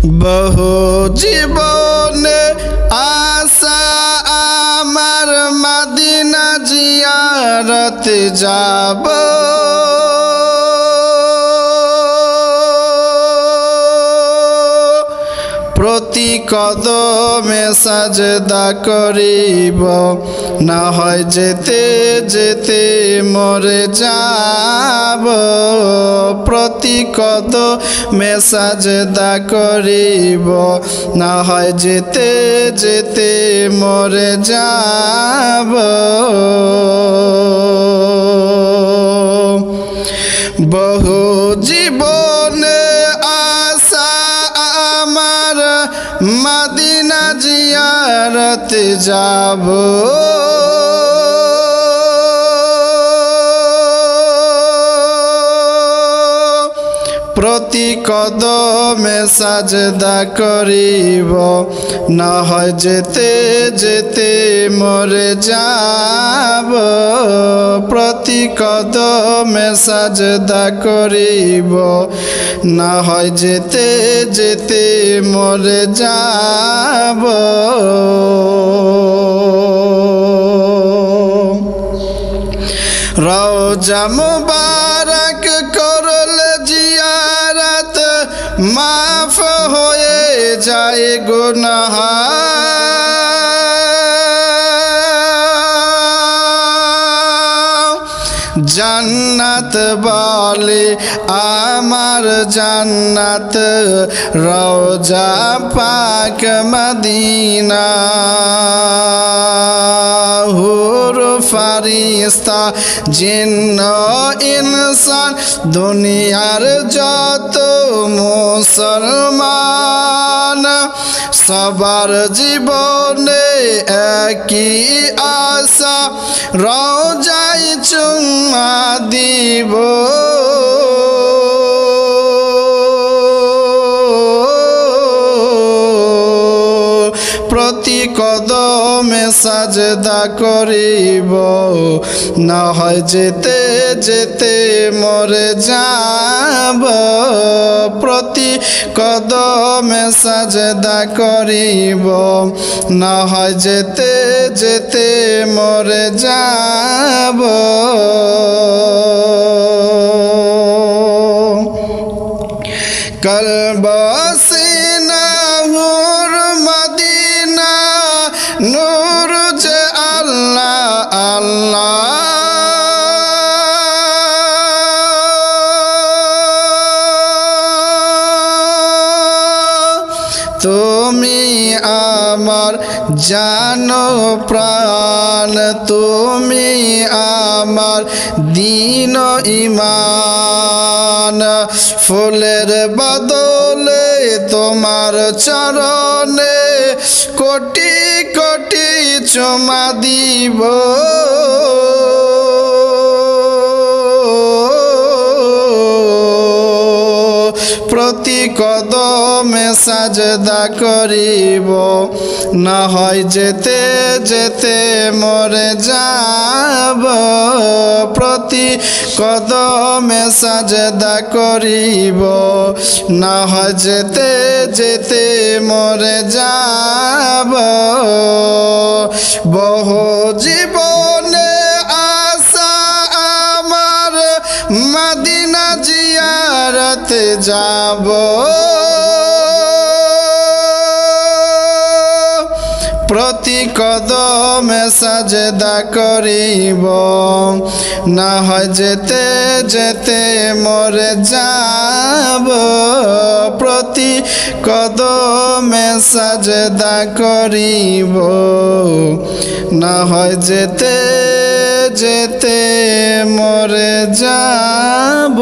বহু জীবনে আশা আমার মদিনা জিয়ারত যাব প্রতি কদমে সাজদা করিব না হয় যেতে যেতে মরে যাব প্রতি কদমে সাজদা করিব না হয় যেতে যেতে মরে যাব বহু জীবনে আশা আমার মদিনা জিয়ারত যাব প্রতি কদমে সাজদা করিব না হয় যেতে যেতে মরে যাব প্রতি কদমে সাজদা করিব না হয় যেতে যেতে মরে যাব রওজা মুবারক করলে জিয়ারত মাফ হয়ে যায় গুনাহ জান্নাত বলে আমার জান্নাত রওজা পাক মদিনা হুর ফারিস্তা জিন্ন ইনসান দুনিয়ার যত মুসলমান সবার জীবনে একই আশা রওজায় চুম্মা দিব প্রতি কদমে সাজদা করিব না হয় যেতে যেতে মরে যাব প্রতি কদমে সাজদা করিব না হয় যেতে যেতে মরে যাব কলব সিনা হুর মদিনা নূর যে আল্লাহ আল্লাহ তুমি আমার জানো প্রাণ তুমি আমার দীন ঈমান ফুলের বদলে তোমার চরণে কোটি কোটি চুমা দিব প্রতি কদমে সাজদা করিব না হয় যেতে যেতে মরে যাব প্রতি কদমে সাজদা করিব না হয় যেতে যেতে মরে যাব বহু জীবনে আশা আমার মদিনা জিয়ারত যাব প্রতি কদমে সাজদা করিব না হয় যেতে যেতে মরে যাব প্রতি কদমে সাজদা করিব না হয় যেতে যেতে মরে যাব